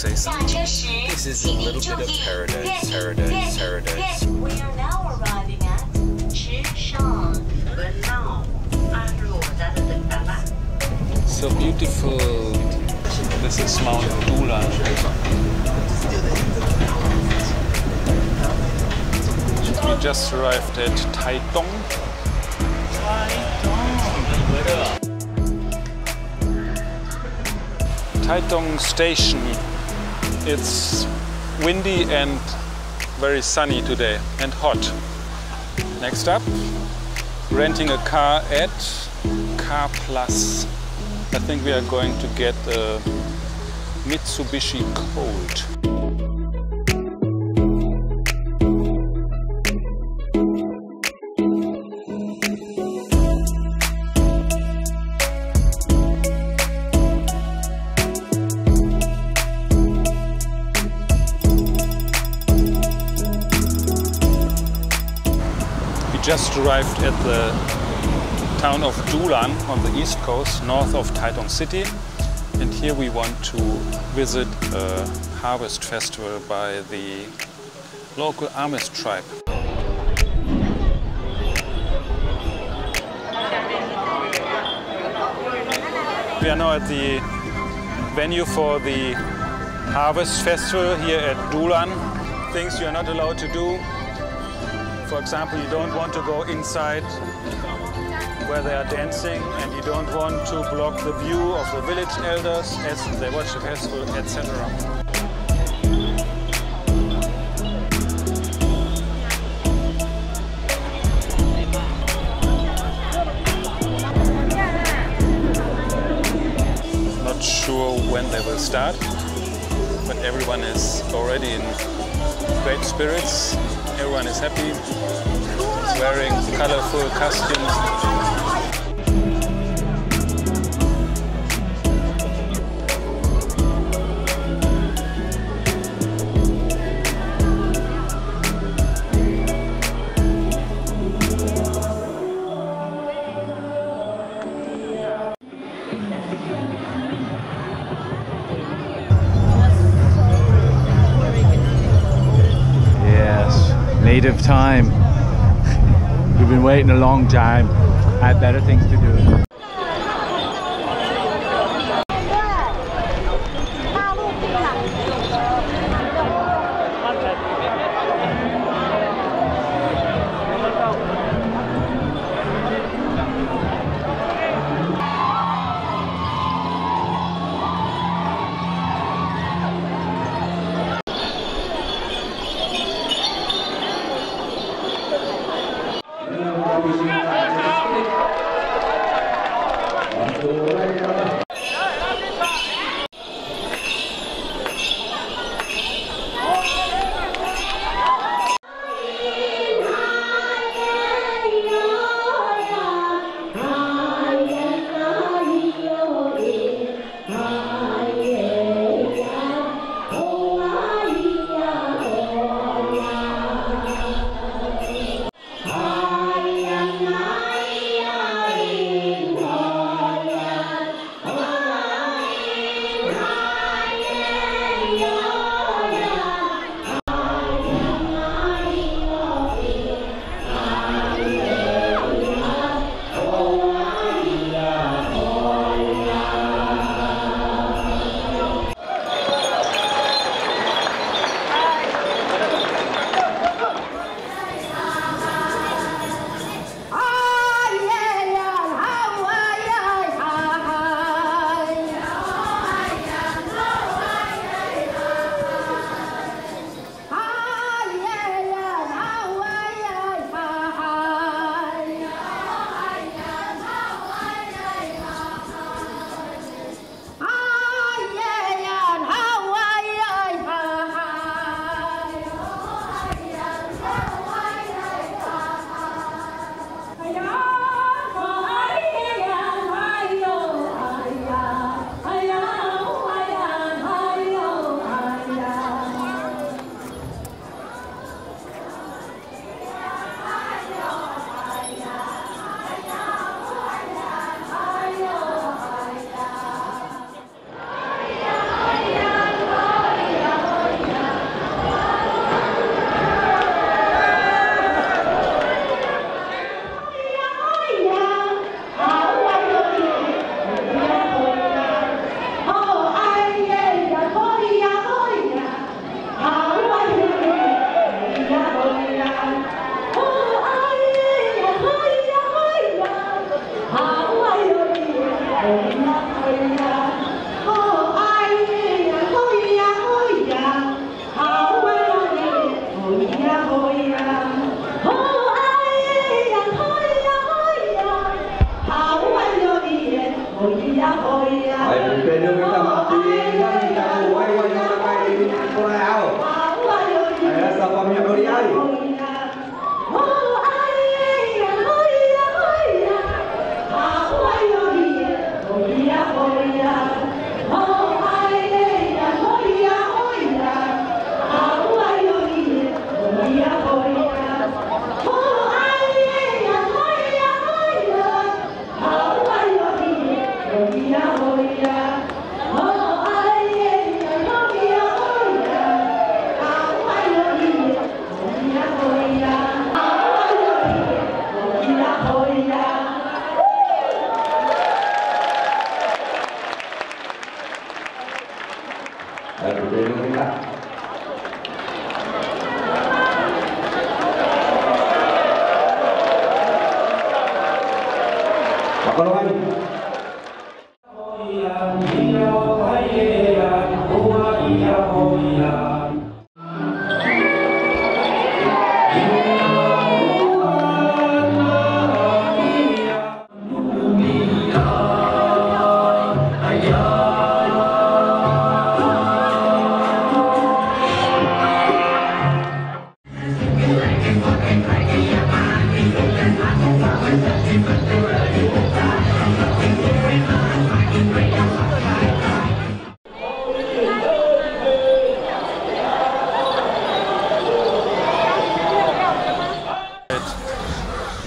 say something? This is a little bit of paradise, paradise, paradise. We are now arriving at So beautiful. This is Mount Dulan. We just arrived at Taitung. Taitung station. It's windy and very sunny today and hot. Next up, renting a car at Car Plus. I think we are going to get a Mitsubishi Colt. Just arrived at the town of Dulan on the east coast, north of Taitung city, and here we want to visit a harvest festival by the local Amish tribe. We are now at the venue for the harvest festival here at Dulan. Things you are not allowed to do. For example, you don't want to go inside where they are dancing, and you don't want to block the view of the village elders as they watch the festival, etc. Not sure when they will start, but everyone is already in great spirits. Everyone is happy, is wearing colorful costumes. Native time. We've been waiting a long time. I had better things to do.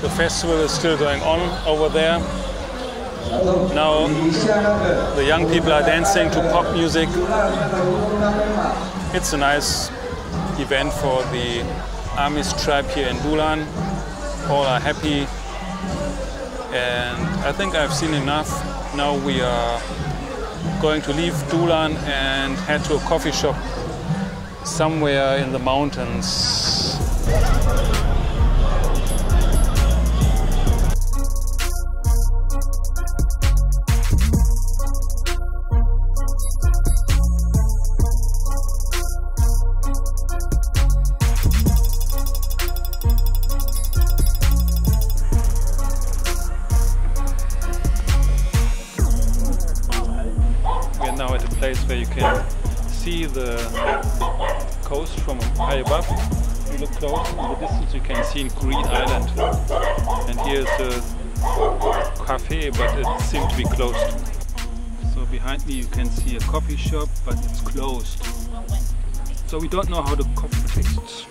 The festival is still going on over there. Now the young people are dancing to pop music. It's a nice event for the Amish tribe here in Dulan. All are happy, and I think I've seen enough. Now we are going to leave Dulan and head to a coffee shop somewhere in the mountains. Now at a place where you can see the coast from high above. If you look close in the distance, you can see Green Island. And here's a cafe, but it seems to be closed. So behind me you can see a coffee shop, but it's closed. So we don't know how the coffee tastes.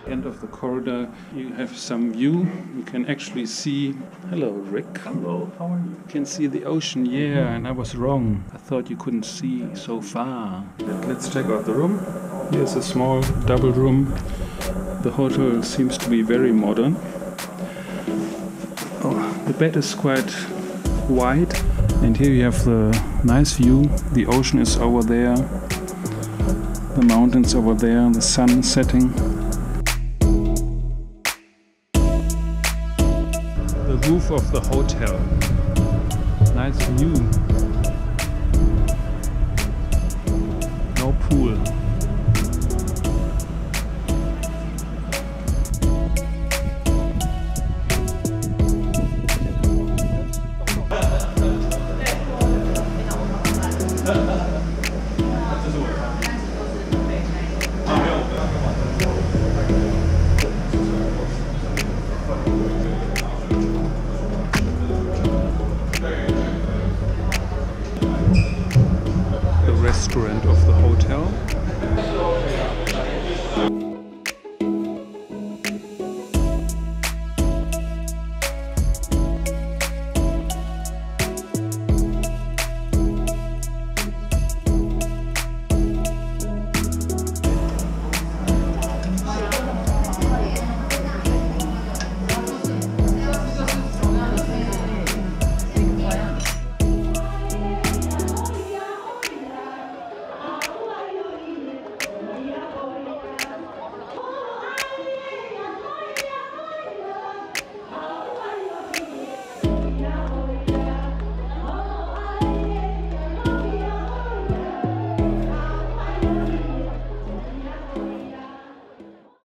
End of the corridor, you have some view. You can actually see. Hello, Rick. Hello, how are you? You can see the ocean. Yeah, and I was wrong. I thought you couldn't see so far. Let's check out the room. Here's a small double room. The hotel seems to be very modern. Oh, the bed is quite wide, and here you have the nice view. The ocean is over there. The mountains over there. The sun setting. The roof of the hotel. Nice view.